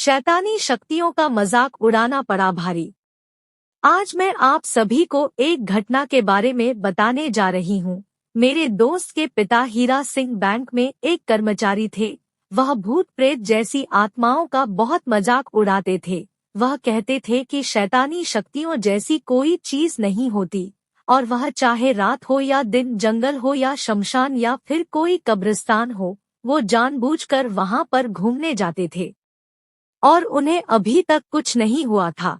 शैतानी शक्तियों का मजाक उड़ाना पड़ा भारी। आज मैं आप सभी को एक घटना के बारे में बताने जा रही हूँ। मेरे दोस्त के पिता हीरा सिंह बैंक में एक कर्मचारी थे। वह भूत प्रेत जैसी आत्माओं का बहुत मजाक उड़ाते थे। वह कहते थे कि शैतानी शक्तियों जैसी कोई चीज नहीं होती और वह चाहे रात हो या दिन, जंगल हो या शमशान या फिर कोई कब्रिस्तान हो, वो जानबूझकर वहां पर घूमने जाते थे और उन्हें अभी तक कुछ नहीं हुआ था।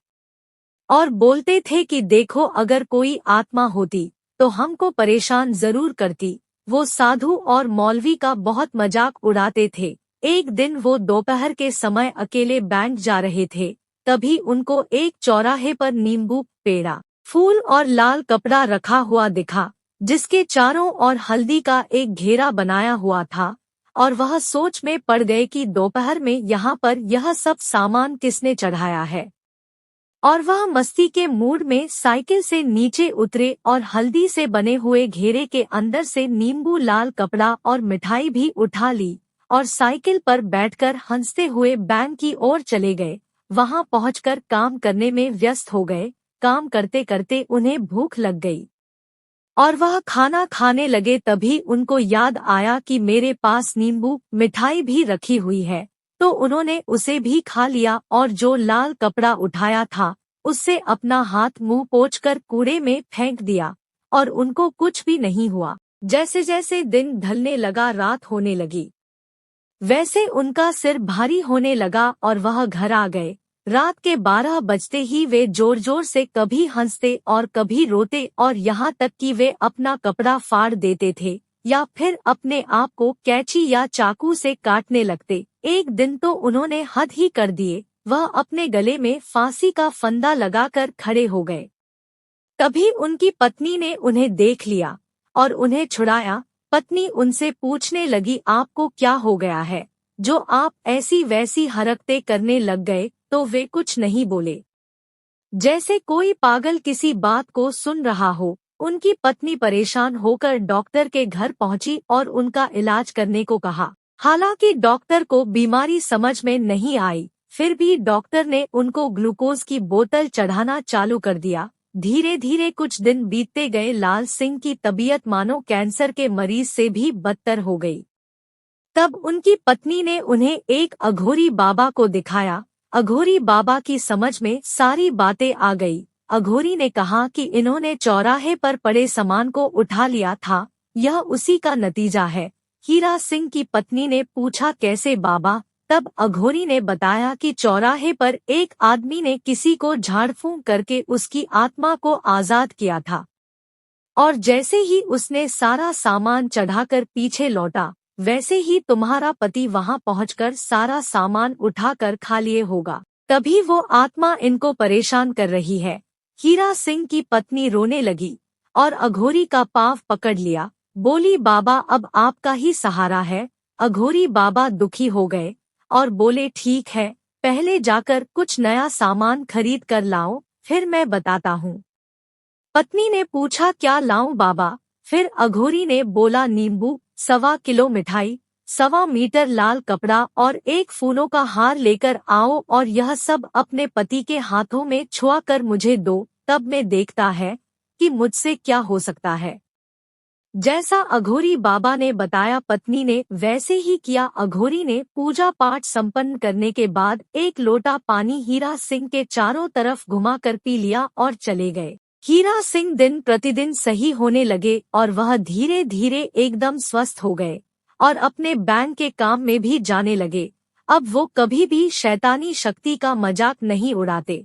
और बोलते थे कि देखो, अगर कोई आत्मा होती तो हमको परेशान जरूर करती। वो साधु और मौलवी का बहुत मजाक उड़ाते थे। एक दिन वो दोपहर के समय अकेले बैंक जा रहे थे। तभी उनको एक चौराहे पर नींबू, पेड़ा, फूल और लाल कपड़ा रखा हुआ दिखा, जिसके चारों ओर हल्दी का एक घेरा बनाया हुआ था। और वह सोच में पड़ गए कि दोपहर में यहाँ पर यह सब सामान किसने चढ़ाया है। और वह मस्ती के मूड में साइकिल से नीचे उतरे और हल्दी से बने हुए घेरे के अंदर से नींबू, लाल कपड़ा और मिठाई भी उठा ली और साइकिल पर बैठकर हंसते हुए बैंक की ओर चले गए। वहां पहुंचकर काम करने में व्यस्त हो गए। काम करते करते उन्हें भूख लग गई और वह खाना खाने लगे। तभी उनको याद आया कि मेरे पास नींबू, मिठाई भी रखी हुई है। तो उन्होंने उसे भी खा लिया और जो लाल कपड़ा उठाया था उससे अपना हाथ मुंह पोंछकर कूड़े में फेंक दिया और उनको कुछ भी नहीं हुआ। जैसे जैसे दिन ढलने लगा, रात होने लगी, वैसे उनका सिर भारी होने लगा और वह घर आ गए। रात के 12 बजते ही वे जोर जोर से कभी हंसते और कभी रोते और यहाँ तक कि वे अपना कपड़ा फाड़ देते थे या फिर अपने आप को कैंची या चाकू से काटने लगते। एक दिन तो उन्होंने हद ही कर दिए। वह अपने गले में फांसी का फंदा लगाकर खड़े हो गए। तभी उनकी पत्नी ने उन्हें देख लिया और उन्हें छुड़ाया। पत्नी उनसे पूछने लगी, आपको क्या हो गया है जो आप ऐसी वैसी हरकतें करने लग गए? तो वे कुछ नहीं बोले, जैसे कोई पागल किसी बात को सुन रहा हो। उनकी पत्नी परेशान होकर डॉक्टर के घर पहुंची और उनका इलाज करने को कहा। हालांकि डॉक्टर को बीमारी समझ में नहीं आई, फिर भी डॉक्टर ने उनको ग्लूकोज की बोतल चढ़ाना चालू कर दिया। धीरे धीरे कुछ दिन बीतते गए। लाल सिंह की तबीयत मानो कैंसर के मरीज से भी बदतर हो गई। तब उनकी पत्नी ने उन्हें एक अघोरी बाबा को दिखाया। अघोरी बाबा की समझ में सारी बातें आ गई। अघोरी ने कहा कि इन्होंने चौराहे पर पड़े सामान को उठा लिया था, यह उसी का नतीजा है। हीरा सिंह की पत्नी ने पूछा, कैसे बाबा? तब अघोरी ने बताया कि चौराहे पर एक आदमी ने किसी को झाड़ फूंक करके उसकी आत्मा को आजाद किया था और जैसे ही उसने सारा सामान चढ़ाकर पीछे लौटा, वैसे ही तुम्हारा पति वहां पहुंचकर सारा सामान उठाकर खा लिए होगा। तभी वो आत्मा इनको परेशान कर रही है। हीरा सिंह की पत्नी रोने लगी और अघोरी का पांव पकड़ लिया। बोली, बाबा अब आपका ही सहारा है। अघोरी बाबा दुखी हो गए और बोले, ठीक है, पहले जाकर कुछ नया सामान खरीद कर लाओ, फिर मैं बताता हूँ। पत्नी ने पूछा, क्या लाऊं बाबा? फिर अघोरी ने बोला, नींबू, 1.25 किलो मिठाई, 1.25 मीटर लाल कपड़ा और एक फूलों का हार लेकर आओ और यह सब अपने पति के हाथों में छुआ कर मुझे दो, तब मैं देखता है कि मुझसे क्या हो सकता है। जैसा अघोरी बाबा ने बताया, पत्नी ने वैसे ही किया। अघोरी ने पूजा पाठ संपन्न करने के बाद एक लोटा पानी हीरा सिंह के चारों तरफ घुमाकर पी लिया और चले गए। हीरा सिंह दिन प्रतिदिन सही होने लगे और वह धीरे धीरे एकदम स्वस्थ हो गए और अपने बैंक के काम में भी जाने लगे। अब वो कभी भी शैतानी शक्ति का मजाक नहीं उड़ाते।